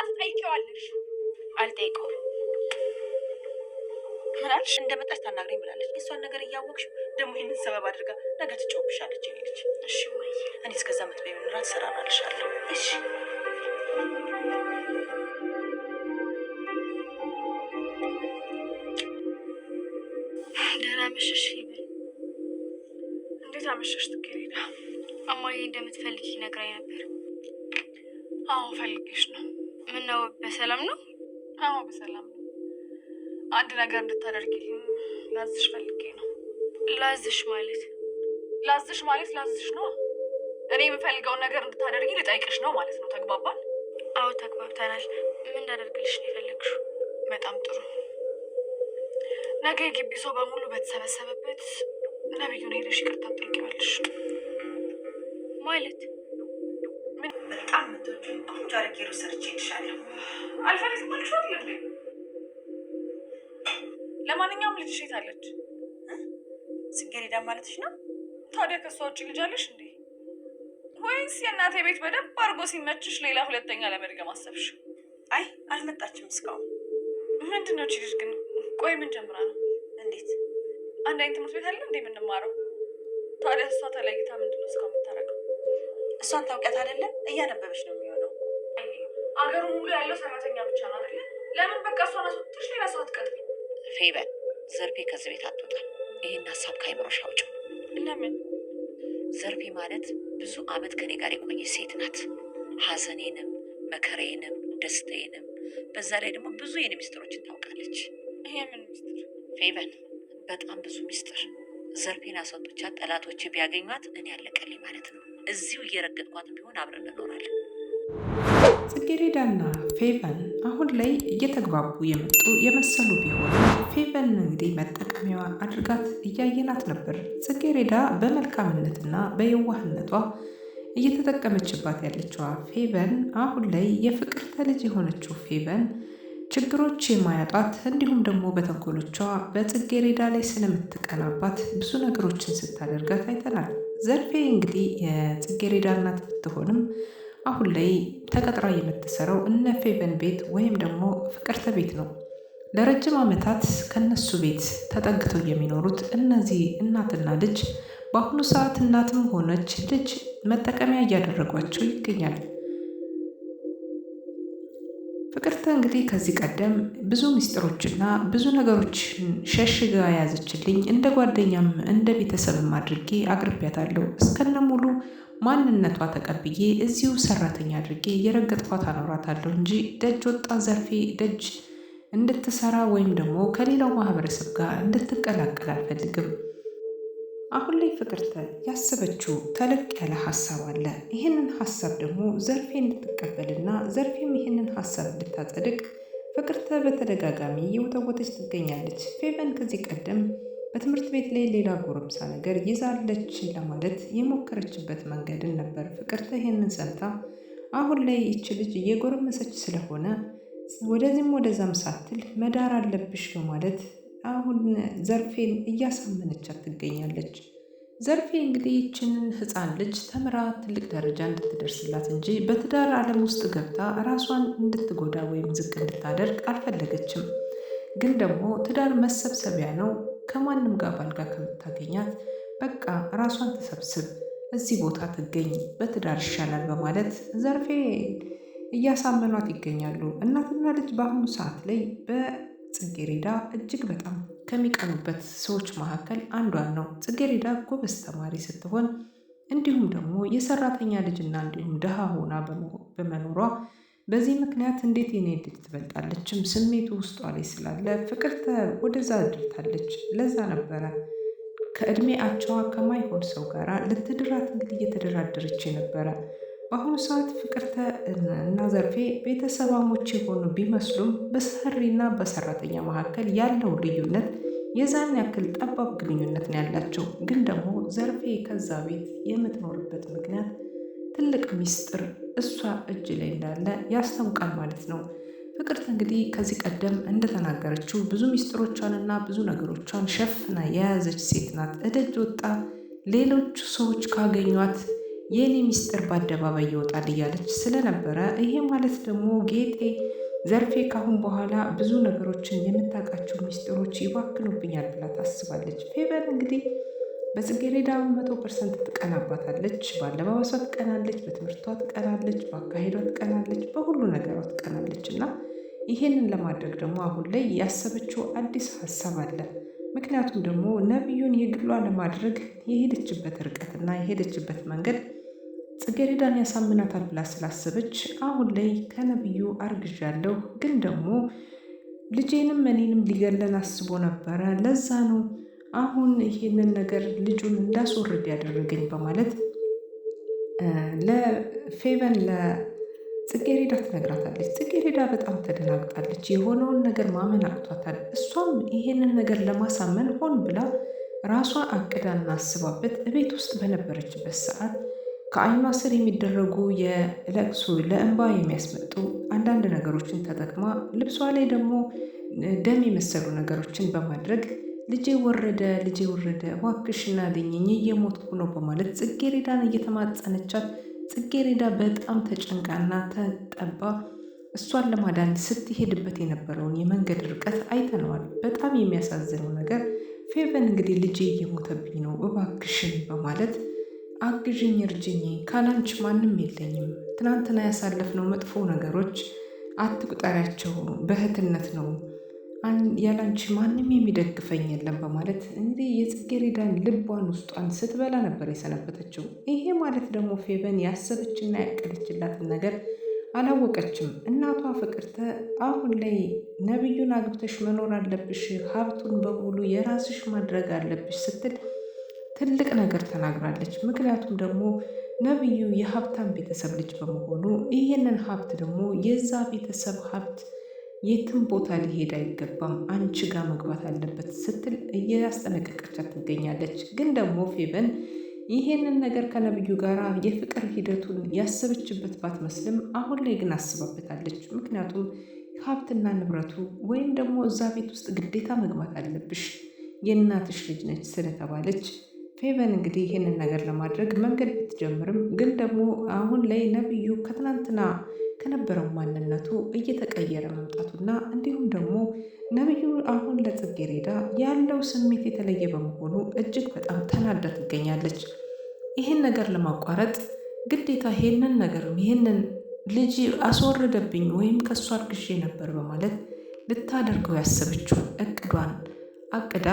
ትጠይቂዋለሽ። አልጠይቀውም። ምን አልሽ? እንደመጣች ታናግረኝ ብላለች። እሷን ነገር እያወቅሽ ደግሞ ይህንን ሰበብ አድርጋ ነገ ትጮብሻለች። እኔ ልጅ እሺ ወይ እኔ እስከዛ ምትበይውን እራት እሰራራልሻለሁ። እሺ ደህና መሸሽ ይበል። እንዴት አመሸሽ ትገሪዳ? እማዬ እንደምትፈልጊ ነግራኝ ነበር። አዎ ፈልጌሽ ነው። ምን ነው በሰላም ነው? አዎ በሰላም ነው። አንድ ነገር እንድታደርጊልኝ ላዝሽ ፈልጌ ነው። ላዝሽ ማለት ላዝሽ ነው። እኔ የምፈልገውን ነገር እንድታደርጊ ልጠይቅሽ ነው ማለት ነው። ተግባባን? አዎ ተግባብተናል። ምን እንዳደርግልሽ ነው የፈለግሽው? በጣም ጥሩ። ነገ የግቢ ሰው በሙሉ በተሰበሰበበት ነብዩን ሄደሽ ይቅርታ ትጠይቂዋለሽ። ማለት ምን በጣም ምትወጂው ቆንጆ አድርጌ ሰርቼ ይልሻለሁ። አልፈልግም አልሽዋል እንዴ? ለማንኛውም ልጅሽ የት አለች? ጽጌረዳ ማለትሽ ነው? ታዲያ ከሷ ውጭ ልጅ አለሽ እንዴ? ወይስ የእናቴ ቤት በደንብ አድርጎ ሲመችሽ ሌላ ሁለተኛ ለመድገም አሰብሽ? አይ አልመጣችም እስካሁን። ምንድን ነው ልጅ ግን? ቆይ ምን ጀምራ ነው? እንዴት አንድ አይነት ትምህርት ቤት አለ እንዴ የምንማረው? ታዲያ እሷ ተለይታ ምንድን ነው እስካሁን የምታረገው? እሷን ታውቂያት አይደለም? እያነበበች ነው የሚሆነው። አገሩ ሙሉ ያለው ሰራተኛ ብቻ ነው አይደለ? ለምን በቃ እሷን አስወጥተሽ ሌላ ሰው አትቀጥሪ? ፌበን ዘርፌ ከዚህ ቤት አትወጣም። ይህን ሀሳብ ከአይምሮሽ አውጪው። ለምን? ዘርፌ ማለት ብዙ አመት ከኔ ጋር የቆየች ሴት ናት። ሀዘኔንም መከሬንም ደስታዬንም በዛ ላይ ደግሞ ብዙ የኔ ሚስጥሮችን ታውቃለች። ይሄ ምን ሚስጥር? ፌበን በጣም ብዙ ሚስጥር። ዘርፌን አስወጥቻት ጠላቶች ቢያገኟት እኔ ያለቀልኝ ማለት ነው። እዚሁ እየረገጥኳትም ቢሆን አብረን እንኖራለን። ጽጌረዳና ፌቨን አሁን ላይ እየተግባቡ የመጡ የመሰሉ ቢሆንም ፌቨን እንግዲህ መጠቀሚያዋ አድርጋት እያየናት ነበር። ጽጌረዳ በመልካምነትና በየዋህነቷ እየተጠቀመችባት ያለችዋ ፌቨን አሁን ላይ የፍቅርተ ልጅ የሆነችው ፌቨን ችግሮች የማያጧት እንዲሁም ደግሞ በተንኮሎቿ በጽጌረዳ ላይ ስለምትቀናባት ብዙ ነገሮችን ስታደርጋት አይተናል። ዘርፌ እንግዲህ የጽጌረዳ እናት ብትሆንም አሁን ላይ ተቀጥራ የምትሰራው እነ ፌቨን ቤት ወይም ደግሞ ፍቅርተ ቤት ነው። ለረጅም ዓመታት ከነሱ ቤት ተጠግተው የሚኖሩት እነዚህ እናትና ልጅ በአሁኑ ሰዓት እናትም ሆነች ልጅ መጠቀሚያ እያደረጓቸው ይገኛል። ፍቅርተ እንግዲህ ከዚህ ቀደም ብዙ ሚስጥሮችና ብዙ ነገሮች ሸሽጋ የያዘችልኝ እንደ ጓደኛም እንደ ቤተሰብም አድርጌ አቅርቢያታለሁ። እስከነ ሙሉ ማንነቷ ተቀብዬ እዚሁ ሰራተኛ አድርጌ የረገጥኳት አኖራታለሁ እንጂ ደጅ ወጣ ዘርፌ ደጅ እንድትሰራ ወይም ደግሞ ከሌላው ማህበረሰብ ጋር እንድትቀላቀል አልፈልግም። አሁን ላይ ፍቅርተ ያሰበችው ተለቅ ያለ ሀሳብ አለ። ይህንን ሀሳብ ደግሞ ዘርፌ እንድትቀበልና ዘርፌም ይህንን ሀሳብ እንድታጸድቅ ፍቅርተ በተደጋጋሚ እየወተወተች ትገኛለች። ፌቨን ከዚህ ቀደም በትምህርት ቤት ላይ ሌላ ጎረምሳ ነገር ይዛለች ለማለት የሞከረችበት መንገድን ነበር። ፍቅርተ ይህንን ሰምታ አሁን ላይ ይች ልጅ እየጎረመሰች ስለሆነ ወደዚህም ወደዛም ሳትል መዳር አለብሽ በማለት አሁን ዘርፌን እያሳመነቻት ትገኛለች። ዘርፌ እንግዲህ ይችንን ህፃን ልጅ ተምራ ትልቅ ደረጃ እንድትደርስላት እንጂ በትዳር ዓለም ውስጥ ገብታ ራሷን እንድትጎዳ ወይም ዝቅ እንድታደርግ አልፈለገችም። ግን ደግሞ ትዳር መሰብሰቢያ ነው። ከማንም ጋር ባልጋ ከምታገኛት በቃ ራሷን ተሰብስብ፣ እዚህ ቦታ ትገኝ፣ በትዳር ይሻላል በማለት ዘርፌ እያሳመኗት ይገኛሉ። እናትና ልጅ በአሁኑ ሰዓት ላይ በጽጌረዳ እጅግ በጣም ከሚቀኑበት ሰዎች መካከል አንዷን ነው። ጽጌረዳ ጎበዝ ተማሪ ስትሆን እንዲሁም ደግሞ የሰራተኛ ልጅና እንዲሁም ድሃ ሆና በመኖሯ በዚህ ምክንያት እንዴት የኔ ልጅ ትበልጣለችም ስሜቱ ውስጧ ላይ ስላለ ፍቅርተ ወደዛ አድርታለች። ለዛ ነበረ ከእድሜ አቻዋ ከማይሆን ሰው ጋር ልትድራት እንግዲህ እየተደራደረች ነበረ። በአሁኑ ሰዓት ፍቅርተ እና ዘርፌ ቤተሰባሞች የሆኑ ቢመስሉም በሰሪና በሰራተኛ መካከል ያለው ልዩነት የዛን ያክል ጠባብ ግንኙነት ነው ያላቸው። ግን ደግሞ ዘርፌ ከዛ ቤት የምትኖርበት ምክንያት ትልቅ ሚስጥር እሷ እጅ ላይ እንዳለ ያስታውቃል ማለት ነው። ፍቅርተ እንግዲህ ከዚህ ቀደም እንደተናገረችው ብዙ ሚስጥሮቿንና ብዙ ነገሮቿን ሸፍና የያዘች ሴት ናት። እደጅ ወጣ ሌሎቹ ሰዎች ካገኟት የኔ ሚስጥር በአደባባይ ይወጣል እያለች ስለነበረ ይሄ ማለት ደግሞ ጌጤ ዘርፌ ካሁን በኋላ ብዙ ነገሮችን የምታውቃቸው ሚስጥሮች ይባክኑብኛል ብላ ታስባለች። ፌቨን እንግዲህ በጽጌረዳ 100% ትቀናባታለች። በአለባበሷ ትቀናለች፣ በትምህርቷ ትቀናለች፣ በአካሄዷ ትቀናለች፣ በሁሉ ነገሯ ትቀናለች እና ይሄንን ለማድረግ ደግሞ አሁን ላይ ያሰበችው አዲስ ሀሳብ አለ። ምክንያቱም ደግሞ ነቢዩን የግሏ ለማድረግ የሄደችበት ርቀትና የሄደችበት መንገድ ጽጌረዳን ያሳምናታል ብላ ስላሰበች አሁን ላይ ከነቢዩ አርግዣለሁ፣ ግን ደግሞ ልጄንም እኔንም ሊገለን አስቦ ነበረ፣ ለዛ ነው አሁን ይሄንን ነገር ልጁን እንዳስወርድ ያደረገኝ በማለት ለፌቨን ለጽጌረዳ ትነግራታለች። ጽጌረዳ በጣም ተደናግጣለች። የሆነውን ነገር ማመን አቅቷታል። እሷም ይሄንን ነገር ለማሳመን ሆን ብላ ራሷ አቅዳና አስባበት እቤት ውስጥ በነበረችበት ሰዓት ከዓይኗ ስር የሚደረጉ የለቅሶ ለእንባ የሚያስመጡ አንዳንድ ነገሮችን ተጠቅማ ልብሷ ላይ ደግሞ ደም የመሰሉ ነገሮችን በማድረግ ልጄ ወረደ እባክሽን አድኝኝ እየሞትኩ ነው በማለት ጽጌረዳን እየተማጸነቻት፣ ጽጌረዳ በጣም ተጨንቃና ተጠባ እሷን ለማዳን ስትሄድበት የነበረውን የመንገድ ርቀት አይተነዋል። በጣም የሚያሳዝነው ነገር ፌቨን እንግዲህ ልጄ እየሞተብኝ ነው እባክሽን በማለት አግዥኝ፣ እርጅኝ፣ ካላንቺ ማንም የለኝም፣ ትናንትና ያሳለፍነው መጥፎ ነገሮች አትቁጠሪያቸው፣ በእህትነት ነው፣ ያላንቺ ማንም የሚደግፈኝ የለም በማለት እንግዲህ የጽጌረዳን ልቧን ውስጧን ስትበላ ነበር የሰነበተችው። ይሄ ማለት ደግሞ ፌቨን ያሰበችና ያቀደችላትን ነገር አላወቀችም። እናቷ ፍቅርተ አሁን ላይ ነቢዩን አግብተሽ መኖር አለብሽ፣ ሀብቱን በሙሉ የራስሽ ማድረግ አለብሽ ስትል ትልቅ ነገር ተናግራለች። ምክንያቱም ደግሞ ነቢዩ የሀብታም ቤተሰብ ልጅ በመሆኑ ይህንን ሀብት ደግሞ የዛ ቤተሰብ ሀብት የትም ቦታ ሊሄድ አይገባም፣ አንቺ ጋር መግባት አለበት ስትል እያስጠነቀቀቻት ትገኛለች። ግን ደግሞ ፌቨን ይሄንን ነገር ከነቢዩ ጋር የፍቅር ሂደቱን ያሰበችበት ባትመስልም አሁን ላይ ግን አስባበታለች። ምክንያቱም ሀብትና ንብረቱ ወይም ደግሞ እዛ ቤት ውስጥ ግዴታ መግባት አለብሽ የእናትሽ ልጅ ነች ስለተባለች ፌቨን እንግዲህ ይህንን ነገር ለማድረግ መንገድ ብትጀምርም ግን ደግሞ አሁን ላይ ነቢዩ ከትናንትና ከነበረው ማንነቱ እየተቀየረ መምጣቱና እንዲሁም ደግሞ ነቢዩ አሁን ለጽጌረዳ ያለው ስሜት የተለየ በመሆኑ እጅግ በጣም ተናዳ ትገኛለች። ይህን ነገር ለማቋረጥ ግዴታ ይህንን ልጅ አስወረደብኝ ወይም ከእሷ አርግዤ ነበር በማለት ልታደርገው ያሰበችውን እቅዷን አቅዳ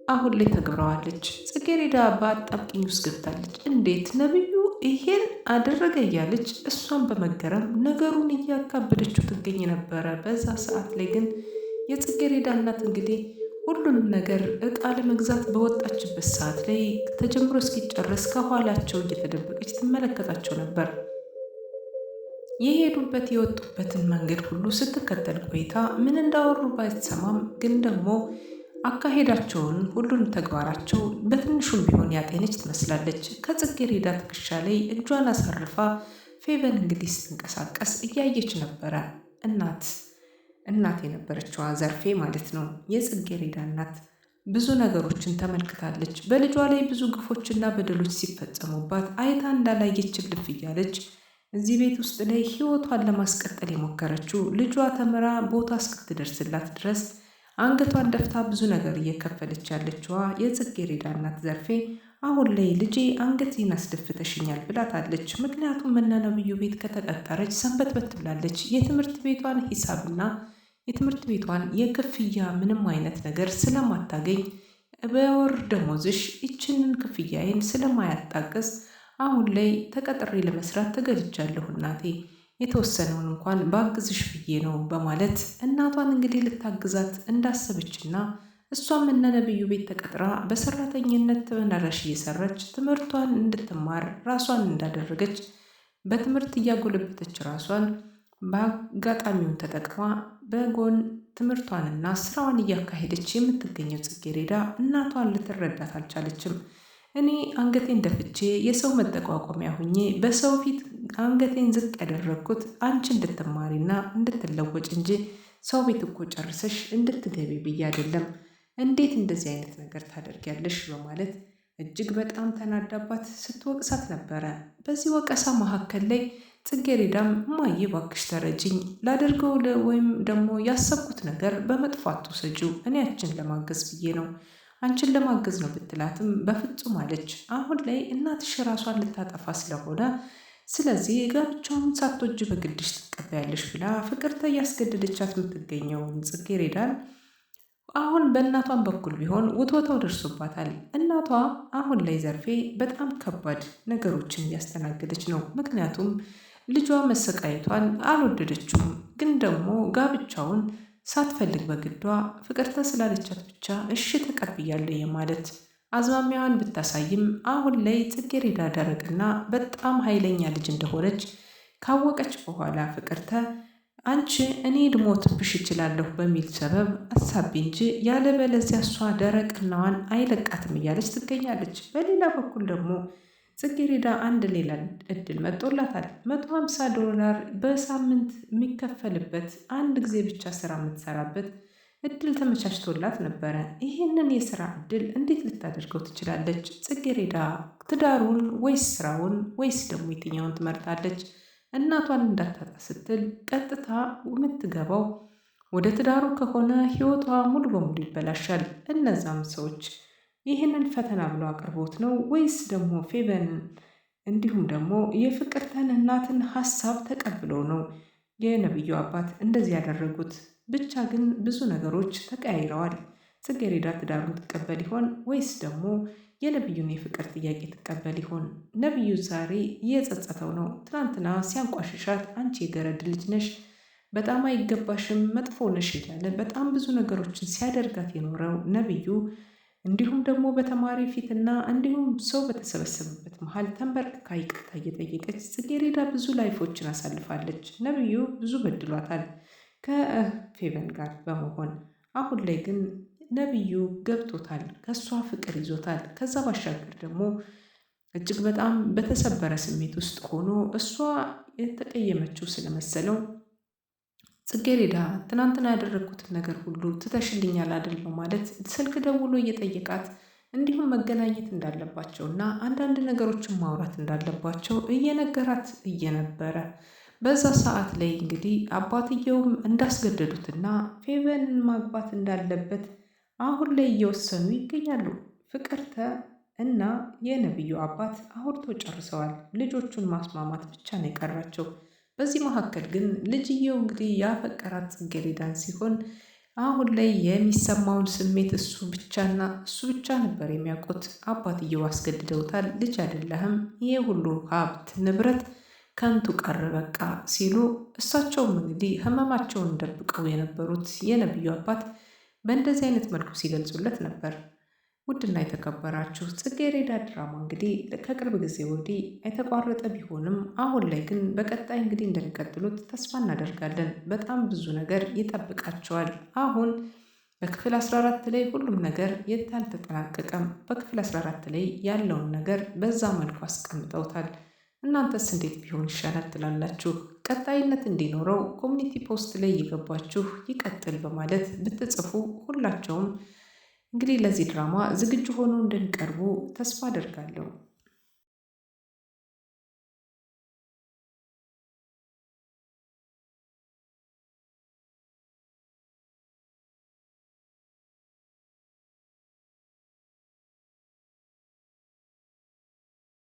አሁን ላይ ተግብረዋለች። ጽጌረዳ በአጣብቂኝ ውስጥ ገብታለች። እንዴት ነቢዩ ይሄን አደረገ እያለች እሷን በመገረም ነገሩን እያካበደችው ትገኝ ነበረ። በዛ ሰዓት ላይ ግን የጽጌረዳ እናት እንግዲህ ሁሉንም ነገር እቃ ለመግዛት በወጣችበት ሰዓት ላይ ተጀምሮ እስኪጨረስ ከኋላቸው እየተደበቀች ትመለከታቸው ነበር። የሄዱበት የወጡበትን መንገድ ሁሉ ስትከተል ቆይታ ምን እንዳወሩ ባይሰማም ግን ደግሞ አካሄዳቸውን ሁሉን ተግባራቸው በትንሹም ቢሆን ያጤነች ትመስላለች። ከጽጌረዳ ትከሻ ላይ እጇን አሳርፋ ፌቨን እንግዲህ ስትንቀሳቀስ እያየች ነበረ። እናት የነበረችዋ ዘርፌ ማለት ነው። የጽጌረዳ እናት ብዙ ነገሮችን ተመልክታለች። በልጇ ላይ ብዙ ግፎችና በደሎች ሲፈጸሙባት አይታ እንዳላየች ልፍ እያለች እዚህ ቤት ውስጥ ላይ ሕይወቷን ለማስቀጠል የሞከረችው ልጇ ተምራ ቦታ እስክትደርስላት ድረስ አንገቷን ደፍታ ብዙ ነገር እየከፈለች ያለችዋ የጽጌረዳ እናት ዘርፌ አሁን ላይ ልጄ አንገቴን አስደፍተሽኛል ብላታለች። ምክንያቱም እነ ነቢዩ ቤት ከተቀጠረች ሰንበትበት ብላለች። የትምህርት ቤቷን ሂሳብና የትምህርት ቤቷን የክፍያ ምንም አይነት ነገር ስለማታገኝ በወር ደሞዝሽ ይችንን ክፍያዬን ስለማያጣቅስ አሁን ላይ ተቀጥሬ ለመስራት ተገድጃለሁ እናቴ፣ የተወሰነውን እንኳን ባግዝሽ ብዬ ነው በማለት እናቷን እንግዲህ ልታግዛት እንዳሰበችና እሷም እነ ነቢዩ ቤት ተቀጥራ በሰራተኝነት ተመናራሽ እየሰራች ትምህርቷን እንድትማር ራሷን እንዳደረገች በትምህርት እያጎለበተች ራሷን በአጋጣሚውን ተጠቅማ በጎን ትምህርቷንና ስራዋን እያካሄደች የምትገኘው ጽጌረዳ እናቷን ልትረዳት አልቻለችም። እኔ አንገቴን ደፍቼ የሰው መጠቋቋሚያ ሁኜ በሰው ፊት አንገቴን ዝቅ ያደረግኩት አንቺ እንድትማሪና እንድትለወጭ እንጂ ሰው ቤት እኮ ጨርሰሽ እንድትገቢ ብዬ አይደለም። እንዴት እንደዚህ አይነት ነገር ታደርጊያለሽ? በማለት እጅግ በጣም ተናዳባት ስትወቅሳት ነበረ። በዚህ ወቀሳ መካከል ላይ ጽጌረዳም እማዬ እባክሽ ተረጅኝ፣ ላደርገው ወይም ደግሞ ያሰብኩት ነገር በመጥፎ አትውሰጂው፣ እኔ አንቺን ለማገዝ ብዬ ነው፣ አንቺን ለማገዝ ነው ብትላትም በፍጹም አለች። አሁን ላይ እናትሽ ራሷን ልታጠፋ ስለሆነ ስለዚህ ጋብቻውን ሳትወጂ በግድሽ ትቀበያለሽ ብላ ፍቅርተ እያስገደደቻት የምትገኘውን ጽጌረዳን አሁን በእናቷን በኩል ቢሆን ውትወታው ደርሶባታል። እናቷ አሁን ላይ ዘርፌ በጣም ከባድ ነገሮችን እያስተናገደች ነው። ምክንያቱም ልጇ መሰቃየቷን አልወደደችውም። ግን ደግሞ ጋብቻውን ሳትፈልግ በግዷ ፍቅርተ ስላለቻት ብቻ እሺ ተቀብያለሁ የማለት አዝማሚያዋን ብታሳይም አሁን ላይ ጽጌረዳ ደረቅና በጣም ኃይለኛ ልጅ እንደሆነች ካወቀች በኋላ ፍቅርተ አንቺ እኔ ልሞትብሽ እችላለሁ በሚል ሰበብ አሳቢ እንጂ ያለበለዚያ እሷ ደረቅናዋን አይለቃትም እያለች ትገኛለች። በሌላ በኩል ደግሞ ጽጌረዳ አንድ ሌላ እድል መጦላታል። $150 በሳምንት የሚከፈልበት አንድ ጊዜ ብቻ ስራ የምትሰራበት እድል ተመቻችቶላት ነበረ። ይህንን የስራ እድል እንዴት ልታደርገው ትችላለች? ጽጌረዳ ትዳሩን ወይስ ስራውን ወይስ ደግሞ የትኛውን ትመርጣለች? እናቷን እንዳታጣ ስትል ቀጥታ የምትገባው ወደ ትዳሩ ከሆነ ህይወቷ ሙሉ በሙሉ ይበላሻል። እነዛም ሰዎች ይህንን ፈተና ብሎ አቅርቦት ነው ወይስ ደግሞ ፌቨን እንዲሁም ደግሞ የፍቅርተን እናትን ሀሳብ ተቀብለው ነው የነብዩ አባት እንደዚህ ያደረጉት? ብቻ ግን ብዙ ነገሮች ተቀያይረዋል። ጽጌረዳ ትዳሩን ትቀበል ይሆን ወይስ ደግሞ የነብዩን የፍቅር ጥያቄ ትቀበል ይሆን? ነብዩ ዛሬ እየጸጸተው ነው። ትናንትና ሲያንቋሽሻት አንቺ የገረድ ልጅ ነሽ፣ በጣም አይገባሽም፣ መጥፎ ነሽ እያለ በጣም ብዙ ነገሮችን ሲያደርጋት የኖረው ነብዩ እንዲሁም ደግሞ በተማሪ ፊትና እንዲሁም ሰው በተሰበሰበበት መሀል ተንበርክካ ይቅርታ እየጠየቀች ጽጌረዳ ብዙ ላይፎችን አሳልፋለች። ነብዩ ብዙ በድሏታል ከፌቨን ጋር በመሆን አሁን ላይ ግን ነብዩ ገብቶታል፣ ከእሷ ፍቅር ይዞታል። ከዛ ባሻገር ደግሞ እጅግ በጣም በተሰበረ ስሜት ውስጥ ሆኖ እሷ የተቀየመችው ስለመሰለው ጽጌረዳ ትናንትና ያደረግኩትን ነገር ሁሉ ትተሽልኛል አይደል በማለት ስልክ ደውሎ እየጠየቃት እንዲሁም መገናኘት እንዳለባቸውና አንዳንድ ነገሮችን ማውራት እንዳለባቸው እየነገራት እየነበረ በዛ ሰዓት ላይ እንግዲህ አባትየውም እንዳስገደዱትና ፌቨንን ማግባት እንዳለበት አሁን ላይ እየወሰኑ ይገኛሉ። ፍቅርተ እና የነብዩ አባት አውርተው ጨርሰዋል። ልጆቹን ማስማማት ብቻ ነው የቀራቸው። በዚህ መካከል ግን ልጅየው እንግዲህ ያፈቀራት ጽጌረዳን ሲሆን አሁን ላይ የሚሰማውን ስሜት እሱ ብቻ ነበር የሚያውቁት። አባትየው አስገድደውታል። ልጅ አይደለህም፣ ይሄ ሁሉ ሀብት ንብረት ከንቱ ቀረ በቃ ሲሉ እሳቸውም እንግዲህ ህመማቸውን ደብቀው የነበሩት የነብዩ አባት በእንደዚህ አይነት መልኩ ሲገልጹለት ነበር። ውድና የተከበራችሁ ጽጌረዳ ድራማ እንግዲህ ከቅርብ ጊዜ ወዲህ የተቋረጠ ቢሆንም አሁን ላይ ግን በቀጣይ እንግዲህ እንደሚቀጥሉት ተስፋ እናደርጋለን። በጣም ብዙ ነገር ይጠብቃቸዋል። አሁን በክፍል 14 ላይ ሁሉም ነገር አልተጠናቀቀም። በክፍል 14 ላይ ያለውን ነገር በዛ መልኩ አስቀምጠውታል። እናንተስ እንዴት ቢሆን ይሻላል ትላላችሁ? ቀጣይነት እንዲኖረው ኮሚኒቲ ፖስት ላይ እየገባችሁ ይቀጥል በማለት ብትጽፉ ሁላቸውም እንግዲህ ለዚህ ድራማ ዝግጁ ሆነው እንደሚቀርቡ ተስፋ አደርጋለሁ።